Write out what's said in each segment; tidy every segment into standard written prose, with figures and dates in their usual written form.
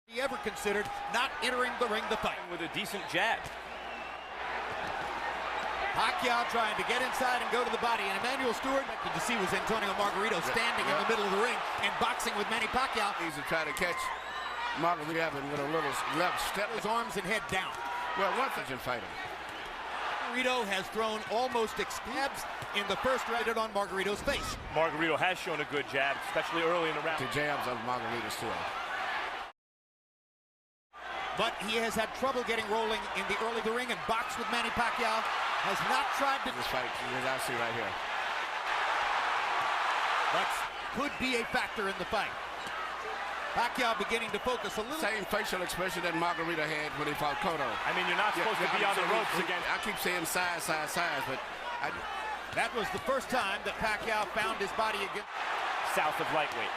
he ever considered not entering the ring to fight. With a decent jab. Pacquiao trying to get inside and go to the body, and Emmanuel Stewart expected to see was Antonio Margarito standing in the middle of the ring and boxing with Manny Pacquiao. He's trying to catch Margarito with a little left step. His arms and head down. Well, one thing fighting. Margarito has thrown almost stabs in the first round on Margarito's face. Margarito has shown a good jab, especially early in the round. The jabs of Margarito still. But he has had trouble getting rolling in the early ring and boxed with Manny Pacquiao. Has not tried to this fight, as I see right here. But could be a factor in the fight. Pacquiao beginning to focus a little. Same facial expression that Margarito had when he fought Cotto. I mean, you're not supposed to be on the ropes again. I keep saying size, but that was the first time that Pacquiao found his body again. South of lightweight.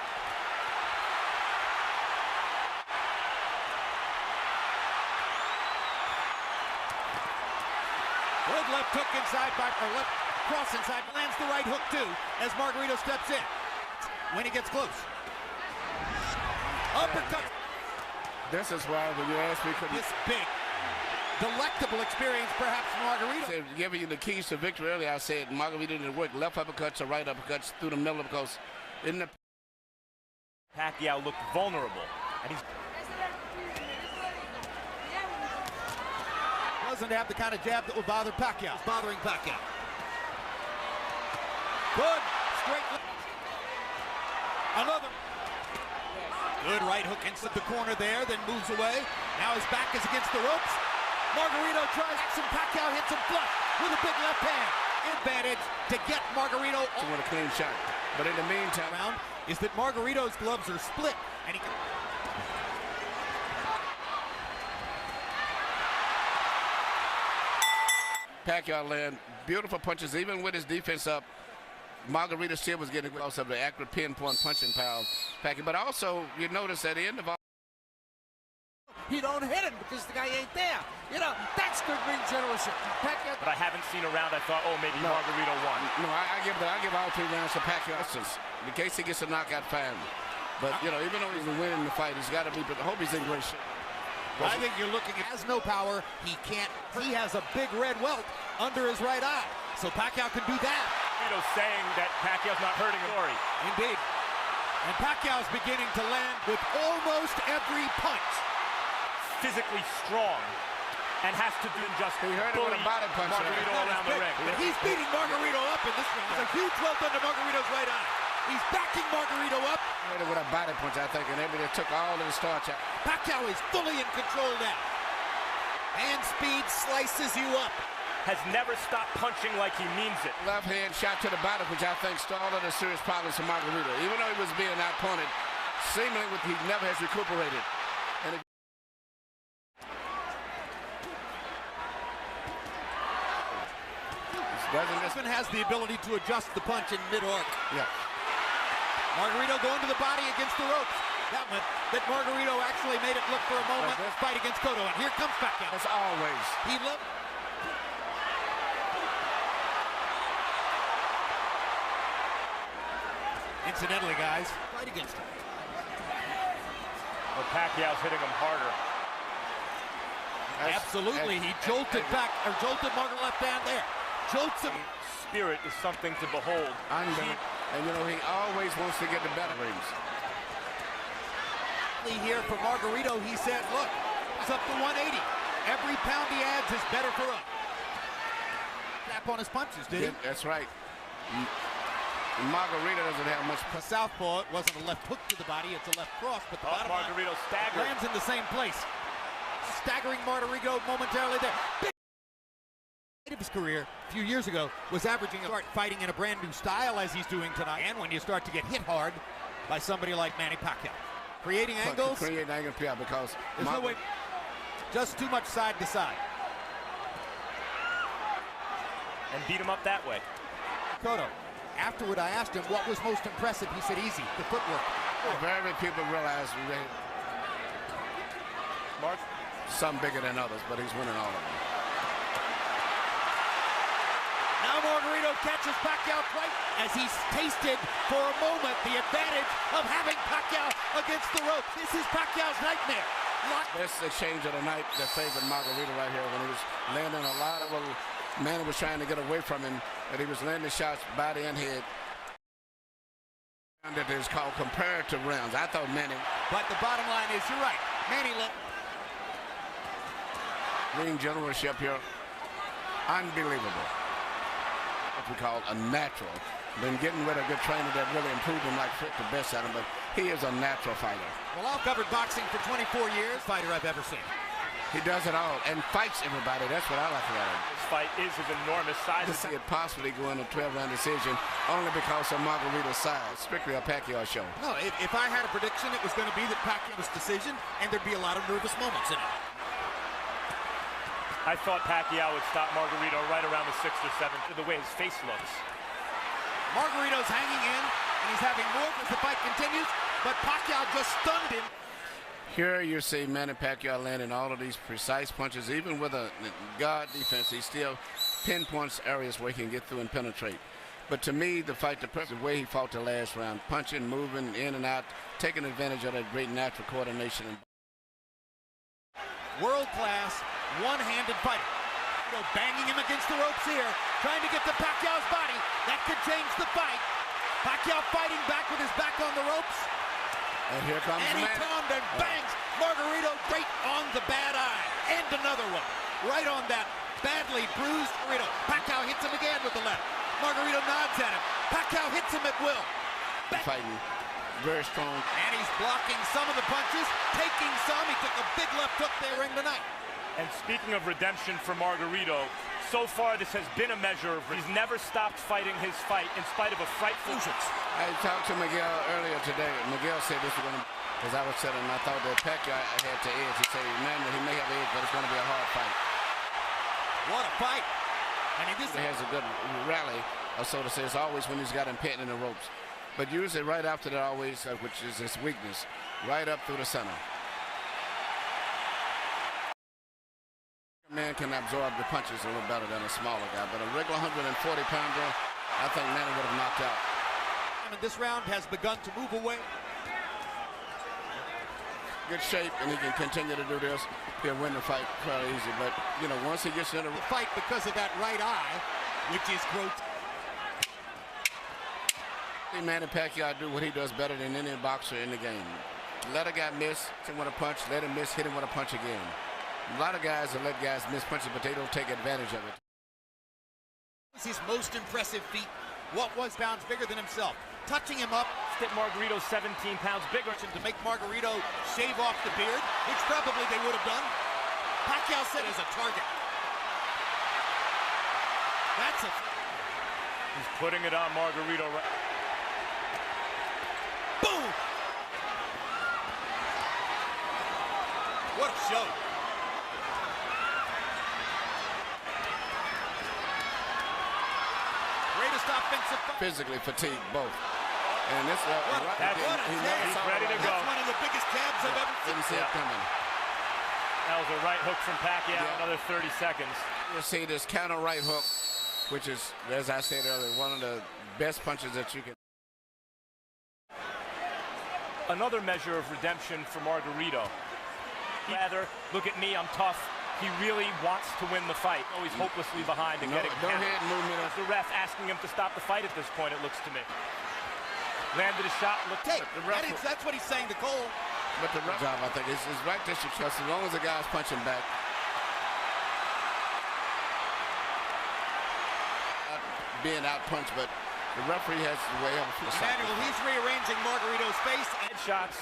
Good left hook inside or left cross inside, lands the right hook too as Margarito steps in. When he gets close. Uppercut. This is why when you ask me, this big, delectable experience perhaps for Margarito. Giving you the keys to victory earlier, I said Margarito didn't work left uppercuts or right uppercuts through the middle because in the Pacquiao looked vulnerable, and he's doesn't have the kind of jab that will bother Pacquiao. It's bothering Pacquiao. Good straight. Another. Good right hook inside the corner there, then moves away. Now his back is against the ropes. Margarito tries, and Pacquiao hits him flush with a big left hand. Advantage to get Margarito on a clean shot. But in the meantime, round is that Margarito's gloves are split, and he can. Pacquiao land beautiful punches, even with his defense up. Margarito still was getting close of the accurate pinpoint punching power. Pacquiao, but also you notice at the end of all, he don't hit him because the guy ain't there. You know, that's good ring generation. Pacquiao. But I haven't seen a round I thought, oh, maybe Margarito won. No, I give all 3 rounds to Pacquiao. In case he gets a knockout, fine. But you know, even though he's winning the fight, he's got to be. But I hope he's in great shape. I think you're looking at has no power. He can't. He has a big red welt under his right eye. So Pacquiao can do that. Margarito's saying that Pacquiao's not hurting him. Indeed. And Pacquiao's beginning to land with almost every punch. Physically strong and has to do just he heard it with a body punch. Margarito around the ring. But he's beating Margarito up in this round. There's a huge welt under Margarito's right eye. He's backing Margarito up. Hit it with a body punch, I think, and everybody took all of the starch out. Pacquiao is fully in control now. Hand speed slices you up. Has never stopped punching like he means it. Left hand shot to the body, which I think started a serious problems for Margarito. Even though he was being outpointed, seemingly he never has recuperated. And this one has the ability to adjust the punch in mid-arc. Yeah. Margarito going to the body against the ropes. That one, that Margarito actually made it look for a moment. Fight against Cotto, and here comes Pacquiao. As always. He looked. Incidentally, guys, fight against him. Well, Pacquiao's hitting him harder. Absolutely, he jolted back, or jolted Margarito left hand there. Jolts him. Spirit is something to behold. And you know, he always wants to get the better rings. Here for Margarito, he said, look, it's up to 180. Every pound he adds is better for us. Tap on his punches, did he? That's right. Margarito doesn't have much. The southpaw, it wasn't a left hook to the body, it's a left cross, but the bottom Margarito staggered. Lands in the same place. Staggering Margarito momentarily there. Of his career a few years ago was averaging fighting in a brand new style as he's doing tonight, and when you start to get hit hard by somebody like Manny Pacquiao, creating angles, because there's no way, just too much side to side, and beat him up that way. Cotto, afterward I asked him what was most impressive. He said easy, the footwork. Very few people realize Mark, some bigger than others, but he's winning all of them. Now Margarito catches Pacquiao twice as he's tasted for a moment the advantage of having Pacquiao against the rope. This is Pacquiao's nightmare. That's the change of the night that favored Margarito right here when he was landing a lot of Manny was trying to get away from him, but he was landing shots body and head. That is called comparative rounds. I thought Manny. But the bottom line is, you're right. Manny ring generalship here, unbelievable. What we call a natural. Been getting rid of a good trainer that really improved him like Frick the best at him, but he is a natural fighter. Well, I've covered boxing for 24 years. Fighter I've ever seen. He does it all and fights everybody. That's what I like about him. This fight is of enormous size. To see it possibly go in a 12-round decision only because of Margarito's size. Strictly a Pacquiao show. No, if I had a prediction, it was going to be that Pacquiao's decision, and there'd be a lot of nervous moments in it. I thought Pacquiao would stop Margarito right around the 6th or 7th, the way his face looks. Margarito's hanging in, and he's having more as the fight continues, but Pacquiao just stunned him. Here you see Manny Pacquiao landing all of these precise punches. Even with a guard defense, he still pinpoints areas where he can get through and penetrate. But to me, the way he fought the last round, punching, moving in and out, taking advantage of that great natural coordination. World-class, one-handed fighter. Banging him against the ropes here, trying to get to Pacquiao's body. That could change the fight. Pacquiao fighting back with his back on the ropes. And here comes And he turned and bangs Margarito right on the bad eye. And another one. Right on that badly bruised Margarito. Pacquiao hits him again with the left. Margarito nods at him. Pacquiao hits him at will. Fighting very strong. And he's blocking some of the punches, taking some. He took a big left hook there in tonight. And speaking of redemption for Margarito, so far this has been a measure of he's never stopped fighting his fight in spite of a frightful. I talked to Miguel earlier today. Miguel said this was going to, as I was saying, I thought that Pacquiao had to edge. He said, man, he may have edge, but it's going to be a hard fight. What a fight. I mean, this he has a good rally, or so to say. It's always when he's got him pitting in the ropes. But usually right after that always, which is his weakness, right up through the center. Man can absorb the punches a little better than a smaller guy, but a regular 140-pounder, I think Manny would have knocked out. And this round has begun to move away. Good shape, and he can continue to do this. He'll win the fight fairly easy, but, you know, once he gets into the fight because of that right eye, which is growth. Manny Pacquiao do what he does better than any boxer in the game. Let a guy miss, hit him with a punch, let him miss, hit him with a punch again. A lot of guys will let guys miss punches, but they don't take advantage of it. His most impressive feat. What was pounds bigger than himself? Touching him up. That Margarito's 17 pounds bigger. To make Margarito shave off the beard, which probably they would have done. Pacquiao said as a target. That's a... He's putting it on Margarito. Boom! What a show. Offensive fight. Physically fatigued both. And this he's ready to go. That's one of the biggest jabs I've ever seen. Didn't see it coming. That was a right hook from Pacquiao, another 30 seconds. You see this counter right hook, which is, as I said earlier, one of the best punches that you can. Another measure of redemption for Margarito. Rather, look at me, I'm tough. He really wants to win the fight. Always hopelessly behind and getting go ahead and move me. The ref asking him to stop the fight at this point, it looks to me. Landed a shot. That's what he's saying to Cole. But the ref job, I think, is right there. Because as long as the guy's punching back, being out punched, but the referee has the way of the Emmanuel, he's rearranging Margarito's face. And shots.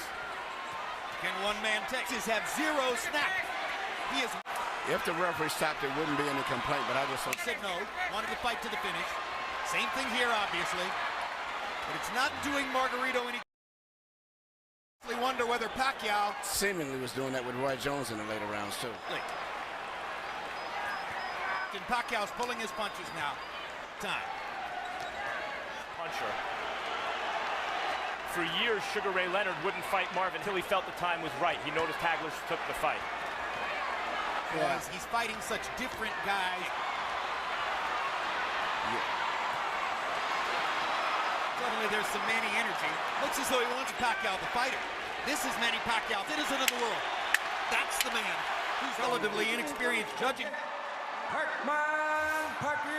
Can one man Texas have zero snap? He is. If the referee stopped, there wouldn't be any complaint, but I just said no, wanted to fight to the finish. Same thing here, obviously. But it's not doing Margarito any. I wonder whether Pacquiao seemingly was doing that with Roy Jones in the later rounds, too. And Pacquiao's pulling his punches now. Time. Puncher. For years, Sugar Ray Leonard wouldn't fight Marvin until he felt the time was right. He noticed Hagler took the fight. He's fighting such different guys. Suddenly there's some Manny energy. Looks as though he wants Pacquiao the fighter. This is Manny Pacquiao, citizen of the world. That's the man who's relatively inexperienced judging. Parkman, Parker